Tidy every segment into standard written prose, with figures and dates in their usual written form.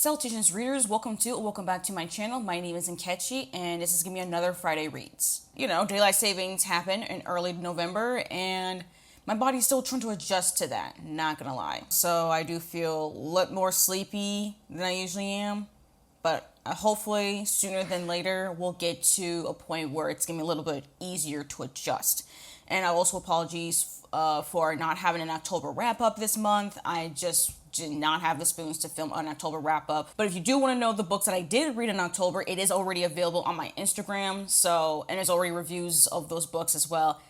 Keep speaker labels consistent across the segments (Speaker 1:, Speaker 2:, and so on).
Speaker 1: Salutations readers, welcome back to my channel. My name is Nkechi, and this is gonna be another Friday Reads. You know, daylight savings happened in early November, and my body's still trying to adjust to that, not gonna lie. So I do feel a lot more sleepy than I usually am, but hopefully sooner than later we'll get to a point where it's gonna be a little bit easier to adjust. And I also apologize for not having an October wrap up this month. I just did not have the spoons to film an October wrap up. But if you do want to know the books that I did read in October, it is already available on my Instagram. And there's already reviews of those books as well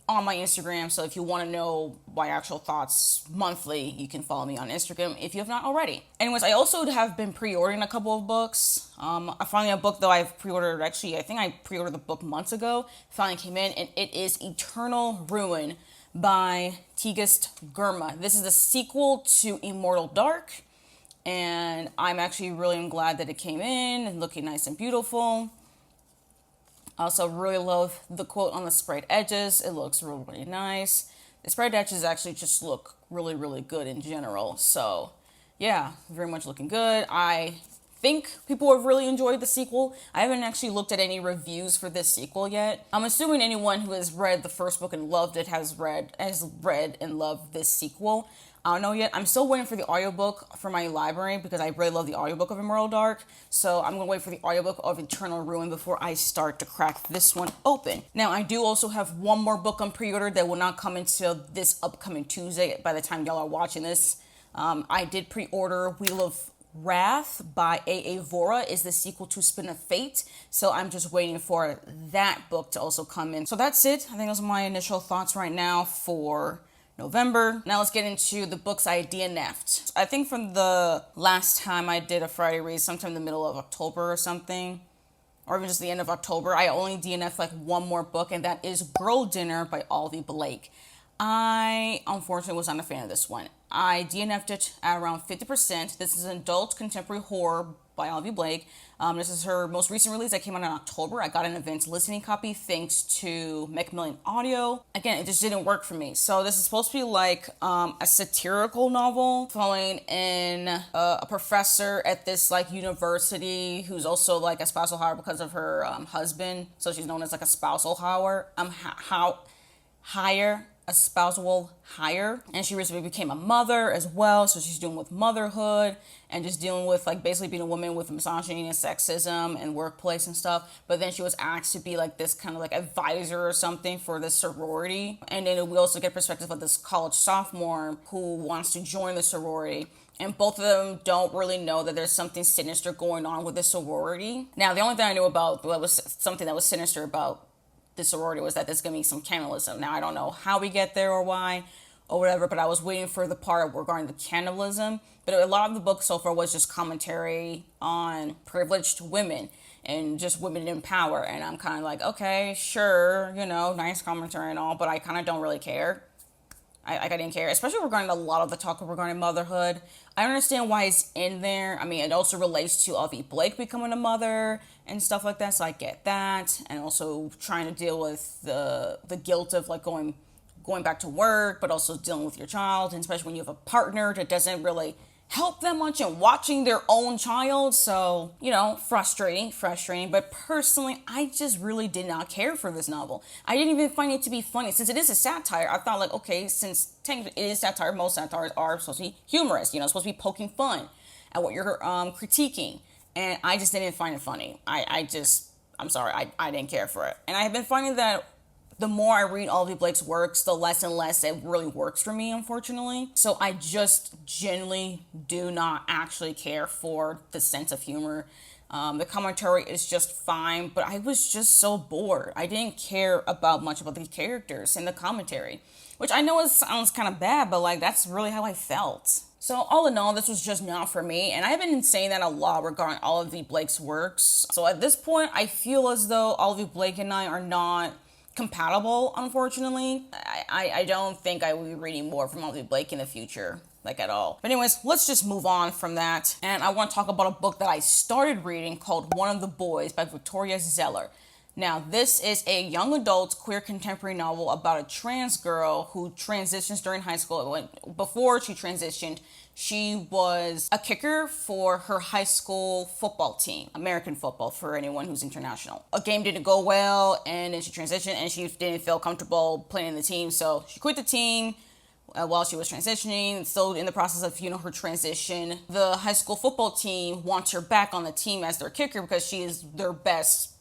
Speaker 1: on my Instagram. So if you want to know my actual thoughts monthly, you can follow me on Instagram if you have not already. Anyways, I also have been pre-ordering a couple of books. I finally have a book though I've pre-ordered. Actually, I think I pre-ordered the book months ago. Finally came in, and it is Eternal Ruin by Tigist Gurma. This is a sequel to Immortal Dark, and I'm actually really glad that it came in and looking nice and beautiful. I also really love the quote on the sprayed edges. It looks really, really nice. The sprayed edges actually just look really, really good in general. So yeah, very much looking good. I think people have really enjoyed the sequel. I haven't actually looked at any reviews for this sequel yet. I'm assuming anyone who has read the first book and loved it has read and loved this sequel. I don't know yet. I'm still waiting for the audiobook for my library because I really love the audiobook of Immortal Dark. So I'm going to wait for the audiobook of Eternal Ruin before I start to crack this one open. Now, I do also have one more book on pre-order that will not come until this upcoming Tuesday by the time y'all are watching this. I did pre-order Wheel of Wrath by A.A. Vora. Is the sequel to Spin of Fate. So I'm just waiting for that book to also come in. So that's it. I think those are my initial thoughts right now for November. Now let's get into the books I DNF'd. I think from the last time I did a Friday read, sometime in the middle of October or something, or even just the end of October, I only DNF'd like one more book, and that is Girl Dinner by Olivia Blake. I unfortunately was not a fan of this one. I DNF'd it at around 50%. This is an adult contemporary horror by Olivia Blake. This is her most recent release that came out in October. I got an advanced listening copy thanks to Macmillan Audio. Again, it just didn't work for me. So this is supposed to be like a satirical novel following in a professor at this like university who's also like a spousal hire because of her husband. So she's known as like a spousal hire. A spousal hire, and she recently became a mother as well, so she's dealing with motherhood and just dealing with like basically being a woman with misogyny and sexism and workplace and stuff. But then she was asked to be like this kind of like advisor or something for this sorority, and then we also get perspective of this college sophomore who wants to join the sorority, and both of them don't really know that there's something sinister going on with the sorority. Now, the only thing I knew about was something that was sinister about the sorority was that there's going to be some cannibalism. Now, I don't know how we get there or why or whatever, but I was waiting for the part regarding the cannibalism. But a lot of the book so far was just commentary on privileged women and just women in power. And I'm kind of like, okay, sure, you know, nice commentary and all, but I kind of don't really care. I didn't care, especially regarding a lot of the talk regarding motherhood. I understand why it's in there. I mean, it also relates to Olivia Blake becoming a mother and stuff like that, so I get that. And also trying to deal with the guilt of like going back to work, but also dealing with your child, and especially when you have a partner that doesn't really help them much in watching their own child. So, you know, frustrating. But personally, I just really did not care for this novel. I didn't even find it to be funny. Since it is a satire, I thought like, okay, since technically it is satire, most satires are supposed to be humorous, you know, supposed to be poking fun at what you're critiquing. And I just didn't find it funny. I'm sorry, I didn't care for it. And I have been finding that the more I read Olivia Blake's works, the less and less it really works for me, unfortunately. So I just genuinely do not actually care for the sense of humor. The commentary is just fine, but I was just so bored. I didn't care much about the characters and the commentary, which I know it sounds kind of bad, but like that's really how I felt. So all in all, this was just not for me, and I've been saying that a lot regarding Olivia Blake's works. So at this point, I feel as though Olivia Blake and I are not compatible, unfortunately. I don't think I will be reading more from Olivia Blake in the future, like at all. But anyways, let's just move on from that. And I want to talk about a book that I started reading called One of the Boys by Victoria Zeller. Now, this is a young adult queer contemporary novel about a trans girl who transitions during high school. Before she transitioned, She was a kicker for her high school football team, American football for anyone who's international. A game didn't go well, and then she transitioned, and she didn't feel comfortable playing in the team, so she quit the team while she was transitioning. Still in the process of, her transition. The high school football team wants her back on the team as their kicker because she is the best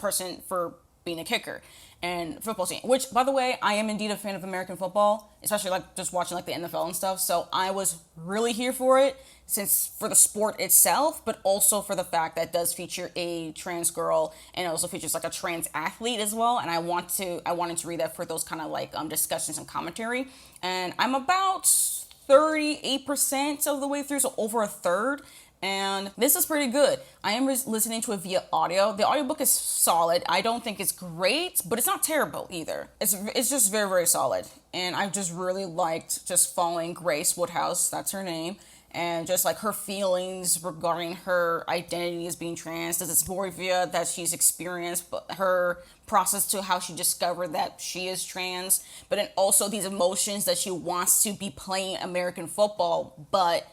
Speaker 1: person for being a kicker and football team, which, by the way, I am indeed a fan of American football, especially like just watching like the NFL and stuff. So I was really here for it, since for the sport itself, but also for the fact that it does feature a trans girl, and it also features like a trans athlete as well. And I wanted to read that for those kind of like discussions and commentary. And I'm about 38% of the way through, so over a third. And this is pretty good. I am listening to it via audio. The audiobook is solid. I don't think it's great, but it's not terrible either. It's just very, very solid. And I've just really liked just following Grace Woodhouse, that's her name, and just like her feelings regarding her identity as being trans, the dysphoria that she's experienced, but her process to how she discovered that she is trans, but then also these emotions that she wants to be playing American football, but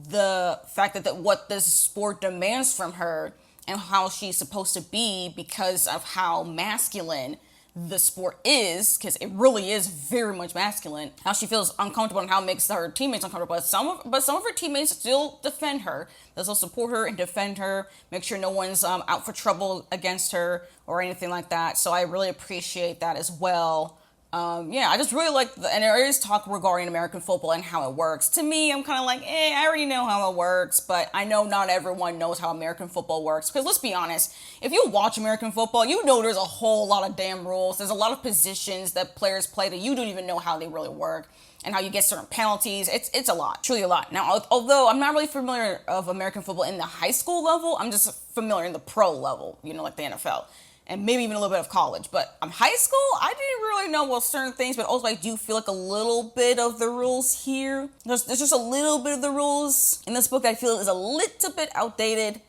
Speaker 1: the fact that what this sport demands from her and how she's supposed to be because of how masculine the sport is, because it really is very much masculine, how she feels uncomfortable and how it makes her teammates uncomfortable. But some of her teammates still defend her. They'll still support her and defend her, make sure no one's out for trouble against her or anything like that. So I really appreciate that as well. I just really like, and there is talk regarding American football and how it works. To me, I'm kind of like, I already know how it works, but I know not everyone knows how American football works. Because let's be honest, if you watch American football, you know there's a whole lot of damn rules. There's a lot of positions that players play that you don't even know how they really work, and how you get certain penalties. It's a lot, truly a lot. Now, although I'm not really familiar of American football in the high school level, I'm just familiar in the pro level, like the NFL. And maybe even a little bit of college. But high school, I didn't really know certain things, but also I do feel like a little bit of the rules here. There's just a little bit of the rules in this book that I feel is a little bit outdated.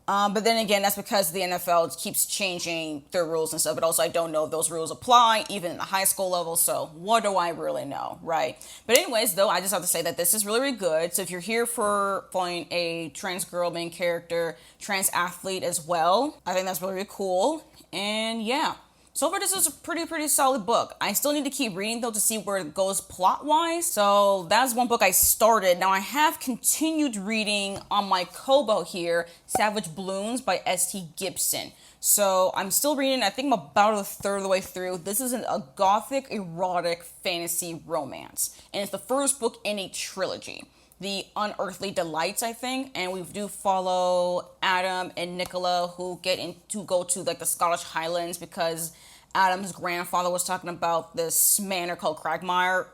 Speaker 1: But then again, that's because the NFL keeps changing their rules and stuff. But also, I don't know if those rules apply even in the high school level. So what do I really know, right? But anyways, though, I just have to say that this is really, really good. So if you're here for following a trans girl main character, trans athlete as well, I think that's really, really cool. And yeah, so far this is a pretty solid book. I still need to keep reading though to see where it goes plot-wise. So that's one book I started. Now I have continued reading on my Kobo here, Savage Blooms by S.T. Gibson. So I'm still reading, I think I'm about a third of the way through. This is a gothic, erotic fantasy romance. And it's the first book in a trilogy. The Unearthly Delights, I think, and we do follow Adam and Nicola who go to like the Scottish Highlands because Adam's grandfather was talking about this manor called Cragmire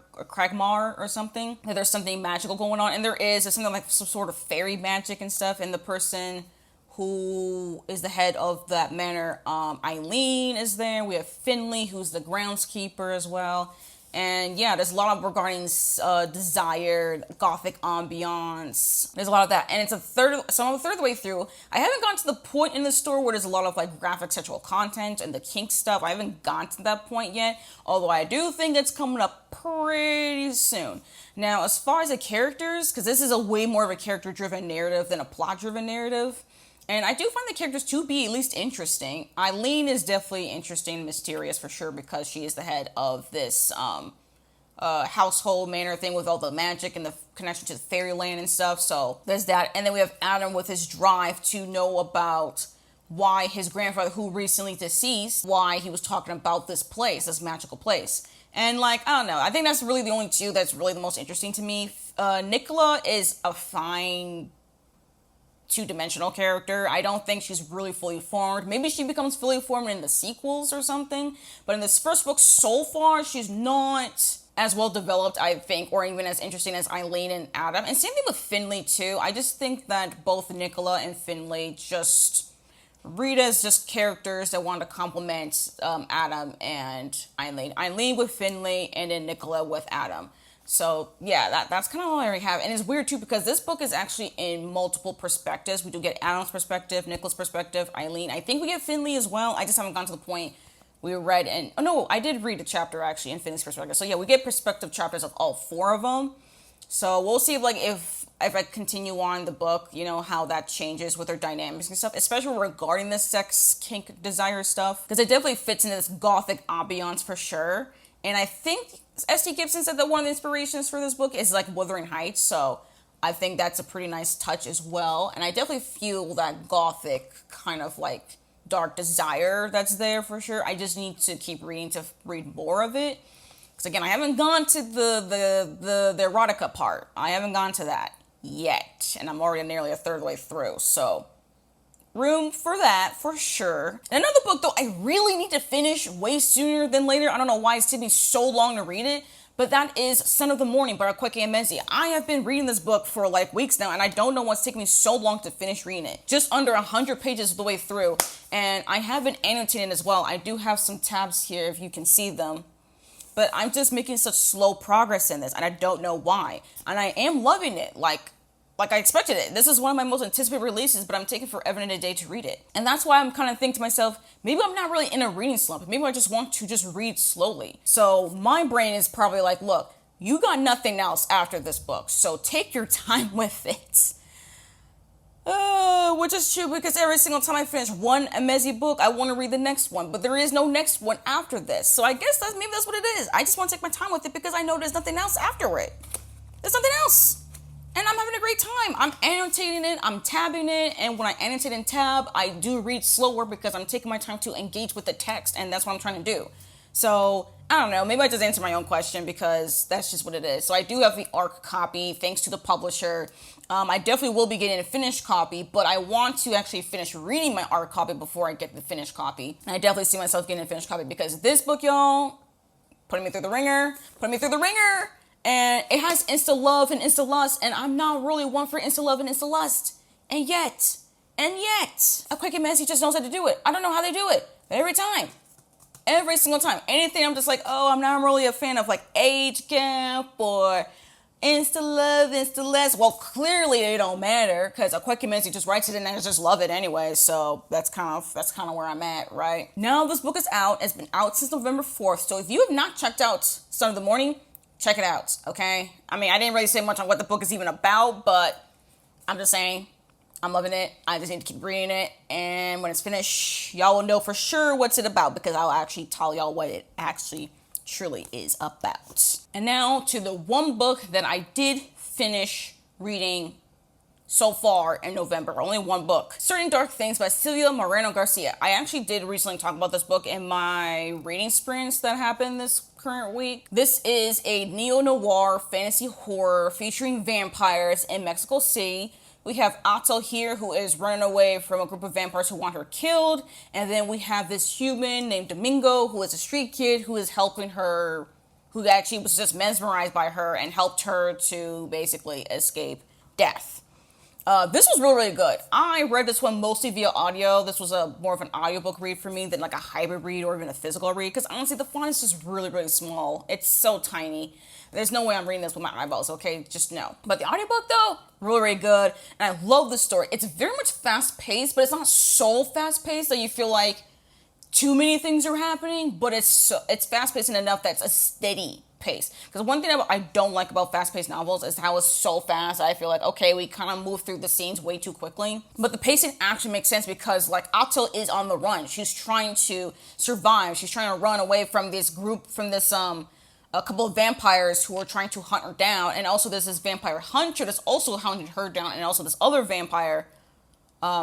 Speaker 1: or something. That there's something magical going on, and there's something like some sort of fairy magic and stuff. And the person who is the head of that manor, Eileen, is there. We have Finley, who's the groundskeeper as well. And yeah, there's a lot of regarding desired gothic ambiance. There's a lot of that. And I'm a third of the way through. I haven't gotten to the point in the story where there's a lot of like graphic sexual content and the kink stuff. I haven't gotten to that point yet. Although I do think it's coming up pretty soon. Now, as far as the characters, because this is a way more of a character-driven narrative than a plot-driven narrative. And I do find the characters to be at least interesting. Eileen is definitely interesting and mysterious for sure because she is the head of this household manor thing with all the magic and the connection to fairyland and stuff. So there's that. And then we have Adam with his drive to know about why his grandfather, who recently deceased, why he was talking about this place, this magical place. And like, I don't know. I think that's really the only two that's really the most interesting to me. Nicola is a fine two-dimensional character. I don't think she's really fully formed. Maybe she becomes fully formed in the sequels or something. But in this first book so far, she's not as well developed, I think, or even as interesting as Eileen and Adam. And same thing with Finley, too. I just think that both Nicola and Finley just read as just characters that want to complement Adam and Eileen. Eileen with Finley, and then Nicola with Adam. So, yeah, that's kind of all I have. And it's weird, too, because this book is actually in multiple perspectives. We do get Adam's perspective, Nicola's perspective, Eileen. I think we get Finley as well. I just haven't gotten to the point we read. And oh, no, I did read a chapter, actually, in Finley's perspective. So, yeah, we get perspective chapters of all four of them. So, we'll see if if I continue on the book, you know, how that changes with their dynamics and stuff, especially regarding the sex, kink, desire stuff, because it definitely fits into this gothic ambiance for sure. And I think S.T. Gibson said that one of the inspirations for this book is like Wuthering Heights, so I think that's a pretty nice touch as well. And I definitely feel that gothic kind of like dark desire that's there for sure. I just need to keep reading to read more of it. Because again, I haven't gone to the erotica part. I haven't gone to that yet. And I'm already nearly a third way through. So room for that for sure. And another book though I really need to finish way sooner than later. I don't know why it's taking me so long to read it. But that is Son of the Morning by Nkechi Emezi. I have been reading this book for like weeks now, and I don't know what's taking me so long to finish reading it. Just under 100 pages of the way through, and I have been annotating as well. I do have some tabs here if you can see them. But I'm just making such slow progress in this, and I don't know why. And I am loving it, like I expected it. This is one of my most anticipated releases, but I'm taking forever and a day to read it. And that's why I'm kind of thinking to myself, maybe I'm not really in a reading slump. Maybe I just want to just read slowly. So my brain is probably like, look, you got nothing else after this book, so take your time with it. Which is true, because every single time I finish one Emezi book, I want to read the next one, but there is no next one after this. So I guess maybe that's what it is. I just want to take my time with it because I know there's nothing else after it. There's nothing else. And I'm having a great time. I'm annotating it, I'm tabbing it, and when I annotate and tab, I do read slower because I'm taking my time to engage with the text, and that's what I'm trying to do. So, I don't know, maybe I just answered my own question because that's just what it is. So I do have the ARC copy, thanks to the publisher. I definitely will be getting a finished copy, but I want to actually finish reading my ARC copy before I get the finished copy. And I definitely see myself getting a finished copy because this book, y'all, putting me through the ringer. And it has insta-love and insta-lust, and I'm not really one for insta-love and insta-lust. And yet, Nkechi Emezi just knows how to do it. I don't know how they do it, but every single time, anything I'm just like, oh, I'm not really a fan of like age gap or insta-love, insta-lust. Well, clearly they don't matter because Nkechi Emezi just writes it and I just love it anyway. So that's kind of where I'm at, right? Now this book is out. It's been out since November 4th. So if you have not checked out Son of the Morning, check it out, okay? I mean, I didn't really say much on what the book is even about, but I'm just saying, I'm loving it. I just need to keep reading it, and when it's finished, y'all will know for sure what's it about, because I'll actually tell y'all what it actually truly is about. And now to the one book that I did finish reading so far in November. Only one book. Certain Dark Things by Silvia Moreno Garcia. I actually did recently talk about this book in my reading sprints that happened this current week. This is a neo-noir fantasy horror featuring vampires in Mexico City. We have Ato here, who is running away from a group of vampires who want her killed. And then we have this human named Domingo, who is a street kid who is helping her, who actually was just mesmerized by her and helped her to basically escape death. This was really, really good. I read this one mostly via audio. This was more of an audiobook read for me than like a hybrid read or even a physical read, because honestly, the font is just really, really small. It's so tiny. There's no way I'm reading this with my eyeballs, okay? Just no. But the audiobook, though, really, really good. And I love the story. It's very much fast-paced, but it's not so fast-paced that you feel like too many things are happening, but it's fast-paced enough that's a steady pace. Because one thing I don't like about fast-paced novels is how it's so fast. I feel like, okay, we kind of move through the scenes way too quickly. But the pacing actually makes sense because, like, Ato is on the run. She's trying to survive. She's trying to run away from this group, from this, a couple of vampires who are trying to hunt her down. And also there's this vampire hunter that's also hunting her down. And also this other vampire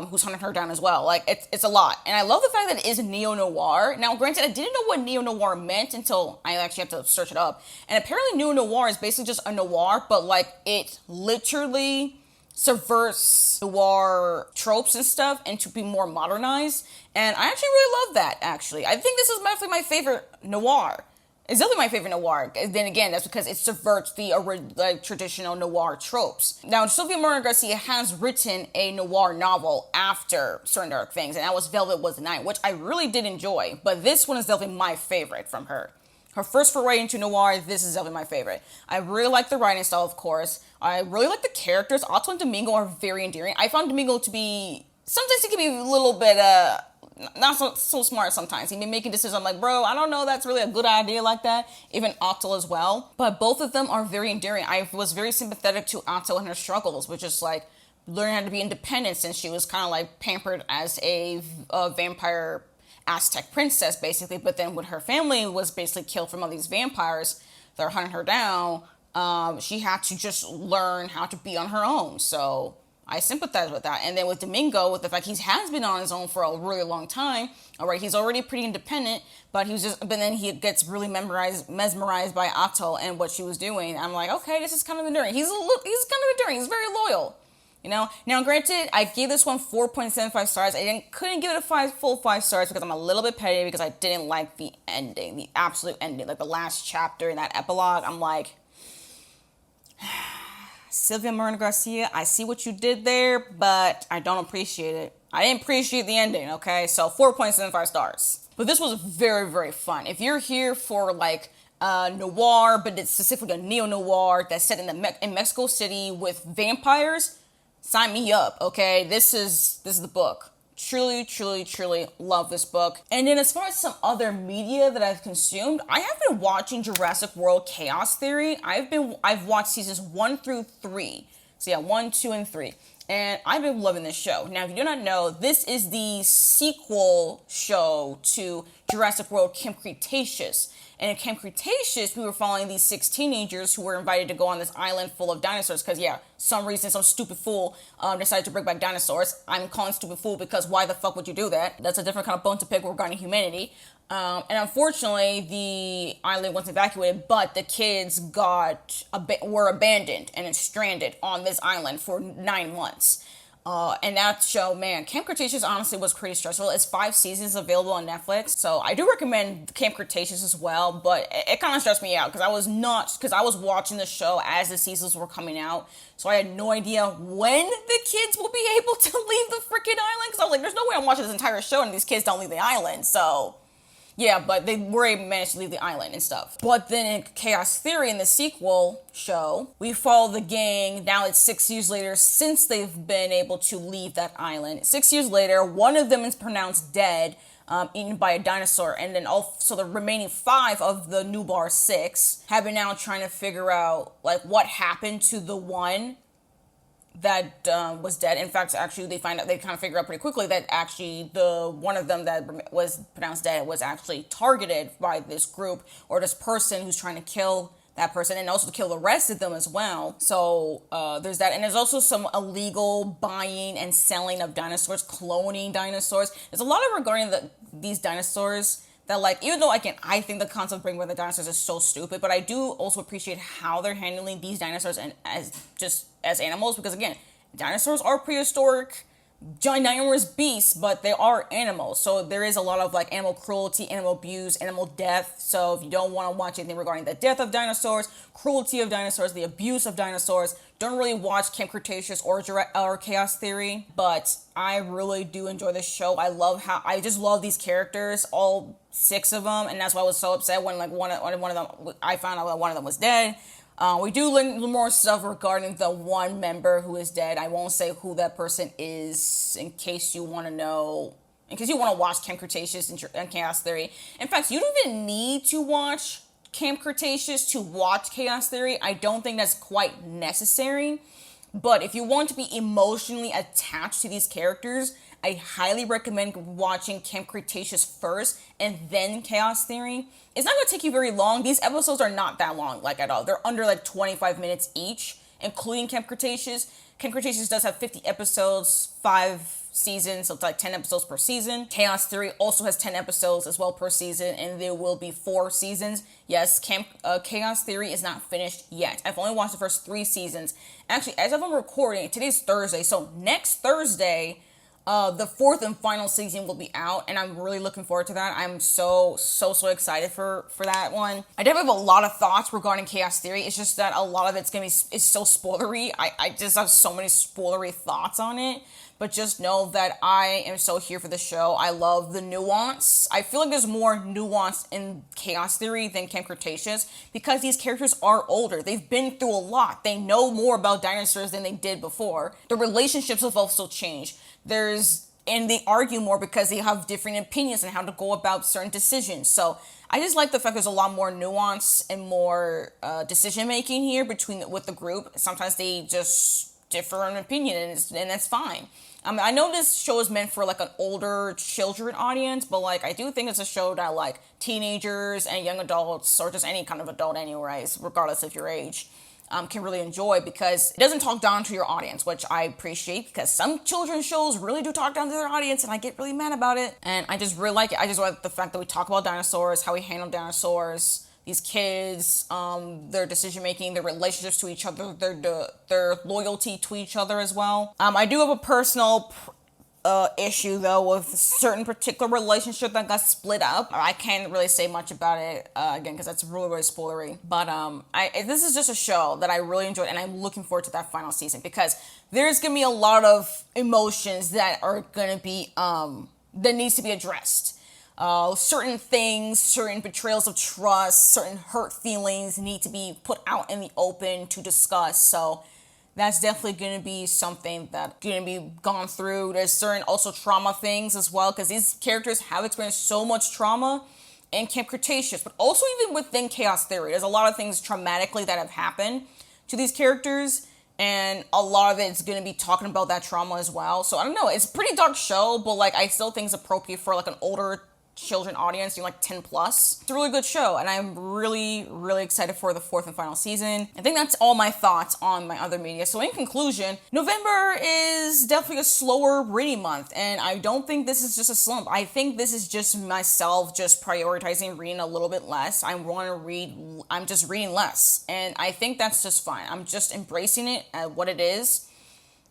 Speaker 1: who's hunting her down as well. Like, it's a lot. And I love the fact that it is neo-noir. Now, granted, I didn't know what neo-noir meant until I actually have to search it up. And apparently neo-noir is basically just a noir, but, like, it literally subverts noir tropes and stuff and to be more modernized. And I actually really love that, actually. I think this is definitely my favorite noir. It's definitely my favorite noir. Then again, that's because it subverts the traditional noir tropes. Now, Silvia Moreno Garcia has written a noir novel after Certain Dark Things, and that was Velvet Was the Night, which I really did enjoy. But this one is definitely my favorite from her. Her first foray into noir, this is definitely my favorite. I really like the writing style, of course. I really like the characters. Otto and Domingo are very endearing. I found Domingo to be, sometimes he can be a little bit, not so smart sometimes. He be making decisions. I'm like, bro, I don't know that's really a good idea like that. Even Otto as well. But both of them are very endearing. I was very sympathetic to Otto and her struggles, which is like learning how to be independent since she was kind of like pampered as a vampire Aztec princess, basically. But then when her family was basically killed from all these vampires that are hunting her down, she had to just learn how to be on her own. So I sympathize with that. And then with Domingo, with the fact he has been on his own for a really long time. All right, he's already pretty independent, but then he gets really mesmerized by Otto and what she was doing. I'm like, okay, this is kind of enduring. He's kind of enduring. He's very loyal. You know, now granted, I gave this one 4.75 stars. I couldn't give it a full 5 stars because I'm a little bit petty because I didn't like the ending, the absolute ending, like the last chapter in that epilogue. I'm like, Sylvia Moreno Garcia, I see what you did there, but I don't appreciate it. I didn't appreciate the ending, okay? So 4.75 stars. But this was very, very fun. If you're here for like noir, but it's specifically a neo-noir that's set in Mexico City with vampires, sign me up, okay? This is the book. Truly, truly, truly love this book. And then as far as some other media that I've consumed, I have been watching Jurassic World Chaos Theory. I've watched seasons 1 through 3. So yeah, 1, 2, and 3. And I've been loving this show. Now, if you do not know, this is the sequel show to Jurassic World Camp Cretaceous. And in Camp Cretaceous, we were following these 6 teenagers who were invited to go on this island full of dinosaurs. Because, yeah, some stupid fool decided to bring back dinosaurs. I'm calling stupid fool because why the fuck would you do that? That's a different kind of bone to pick regarding humanity. And unfortunately, the island wasn't evacuated, but the kids were abandoned and stranded on this island for 9 months. And that show, man, Camp Cretaceous honestly was pretty stressful. It's 5 seasons available on Netflix. So I do recommend Camp Cretaceous as well, but it kind of stressed me out because I was watching the show as the seasons were coming out. So I had no idea when the kids will be able to leave the freaking island. Because I was like, there's no way I'm watching this entire show and these kids don't leave the island. So yeah, but they were able to manage to leave the island and stuff. But then in Chaos Theory, in the sequel show, we follow the gang. Now it's 6 years later since they've been able to leave that island. 6 years later, one of them is pronounced dead, eaten by a dinosaur. And then also the remaining 5 of the Nubar 6 have been now trying to figure out like what happened to the one that was dead. In fact, actually, they kind of figure out pretty quickly that actually the one of them that was pronounced dead was actually targeted by this group or this person who's trying to kill that person and also to kill the rest of them as well. So there's that. And there's also some illegal buying and selling of dinosaurs, cloning dinosaurs. There's a lot of regarding these dinosaurs that, like, even though I think the concept of bringing back the dinosaurs is so stupid, but I do also appreciate how they're handling these dinosaurs and as animals, because again, dinosaurs are prehistoric, ginormous beasts, but they are animals. So there is a lot of like animal cruelty, animal abuse, animal death. So if you don't want to watch anything regarding the death of dinosaurs, cruelty of dinosaurs, the abuse of dinosaurs, don't really watch Camp Cretaceous or Chaos Theory. But I really do enjoy this show. I just love these characters, all 6 of them, and that's why I was so upset when like one of them, I found out that one of them was dead. We do learn more stuff regarding the one member who is dead. I won't say who that person is in case you want to know, in case you want to watch Camp Cretaceous and Chaos Theory. In fact, you don't even need to watch Camp Cretaceous to watch Chaos Theory. I don't think that's quite necessary. But if you want to be emotionally attached to these characters, I highly recommend watching Camp Cretaceous first and then Chaos Theory. It's not going to take you very long. These episodes are not that long, like, at all. They're under, like, 25 minutes each, including Camp Cretaceous. Camp Cretaceous does have 50 episodes, 5 seasons, so it's like 10 episodes per season. Chaos Theory also has 10 episodes as well per season, and there will be 4 seasons. Yes, Chaos Theory is not finished yet. I've only watched the first 3 seasons. Actually, as of I'm recording, today's Thursday, so next Thursday, the 4th and final season will be out, and I'm really looking forward to that. I'm so excited for that one. I definitely have a lot of thoughts regarding Chaos Theory. It's just that a lot of it's so spoilery. I just have so many spoilery thoughts on it. But just know that I am so here for the show. I love the nuance. I feel like there's more nuance in Chaos Theory than Camp Cretaceous because these characters are older. They've been through a lot. They know more about dinosaurs than they did before. The relationships have also changed. There's and they argue more because they have different opinions on how to go about certain decisions. So I just like the fact there's a lot more nuance and more decision making here with the group. Sometimes they just differ in opinion, and that's fine. I know this show is meant for like an older children audience, but like I do think it's a show that like teenagers and young adults, or just any kind of adult anyways, regardless of your age, can really enjoy, because it doesn't talk down to your audience, which I appreciate, because some children's shows really do talk down to their audience and I get really mad about it. And I just really like it. I just like the fact that we talk about dinosaurs, how we handle dinosaurs, these kids, their decision making, their relationships to each other, their loyalty to each other as well. I do have a personal issue though with certain particular relationship that got split up. I can't really say much about it again because that's really spoilery. But this is just a show that I really enjoyed, and I'm looking forward to that final season, because there's gonna be a lot of emotions that are gonna be that needs to be addressed. Certain things, certain betrayals of trust, certain hurt feelings need to be put out in the open to discuss. So that's definitely going to be something that's going to be gone through. There's certain also trauma things as well, because these characters have experienced so much trauma in Camp Cretaceous, but also even within Chaos Theory. There's a lot of things traumatically that have happened to these characters, and a lot of it's going to be talking about that trauma as well. So I don't know, it's a pretty dark show, but like I still think it's appropriate for like an older children audience, like 10 plus. It's a really good show, and I'm really excited for the 4th and final season. I think that's all my thoughts on my other media. So in conclusion, November is definitely a slower reading month, and I don't think this is just a slump. I think this is just myself just prioritizing reading a little bit less. I'm just reading less, and I think that's just fine. I'm just embracing it at what it is.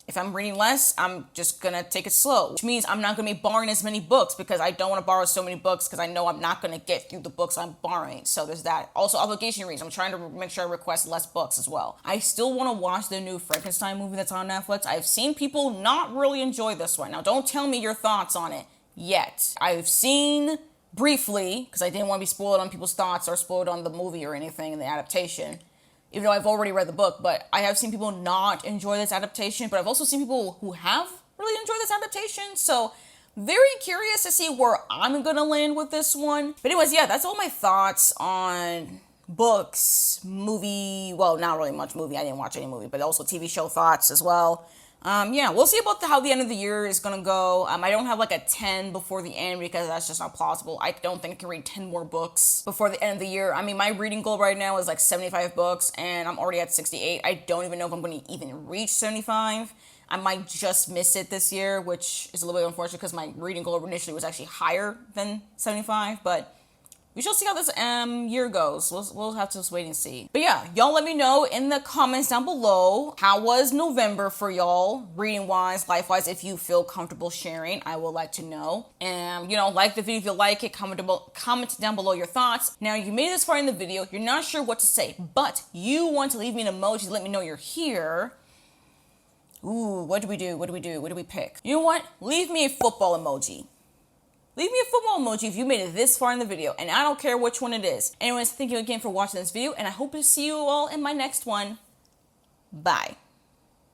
Speaker 1: If I'm reading less, I'm just going to take it slow, which means I'm not going to be borrowing as many books, because I don't want to borrow so many books because I know I'm not going to get through the books I'm borrowing. So there's that. Also, obligation reads. I'm trying to make sure I request less books as well. I still want to watch the new Frankenstein movie that's on Netflix. I've seen people not really enjoy this one. Now, don't tell me your thoughts on it yet. I've seen briefly, because I didn't want to be spoiled on people's thoughts or spoiled on the movie or anything in the adaptation, even though I've already read the book. But I have seen people not enjoy this adaptation, but I've also seen people who have really enjoyed this adaptation. So very curious to see where I'm gonna land with this one. But anyways, yeah, that's all my thoughts on books, movie, well, not really much movie, I didn't watch any movie, but also TV show thoughts as well. Yeah, we'll see about how the end of the year is gonna go. I don't have like a 10 before the end, because that's just not possible. I don't think I can read 10 more books before the end of the year. I mean, my reading goal right now is like 75 books, and I'm already at 68. I don't even know if I'm gonna even reach 75. I might just miss it this year, which is a little bit unfortunate, because my reading goal initially was actually higher than 75, but we shall see how this year goes. We'll have to just wait and see. But yeah, y'all let me know in the comments down below, how was November for y'all, reading-wise, life-wise, if you feel comfortable sharing. I would like to know. And, like the video if you like it, comment down below your thoughts. Now, you made it this far in the video, you're not sure what to say, but you want to leave me an emoji to let me know you're here. Ooh, what do we do? What do we pick? You know what? Leave me a football emoji. Leave me a football emoji if you made it this far in the video, and I don't care which one it is. Anyways, thank you again for watching this video, and I hope to see you all in my next one. Bye.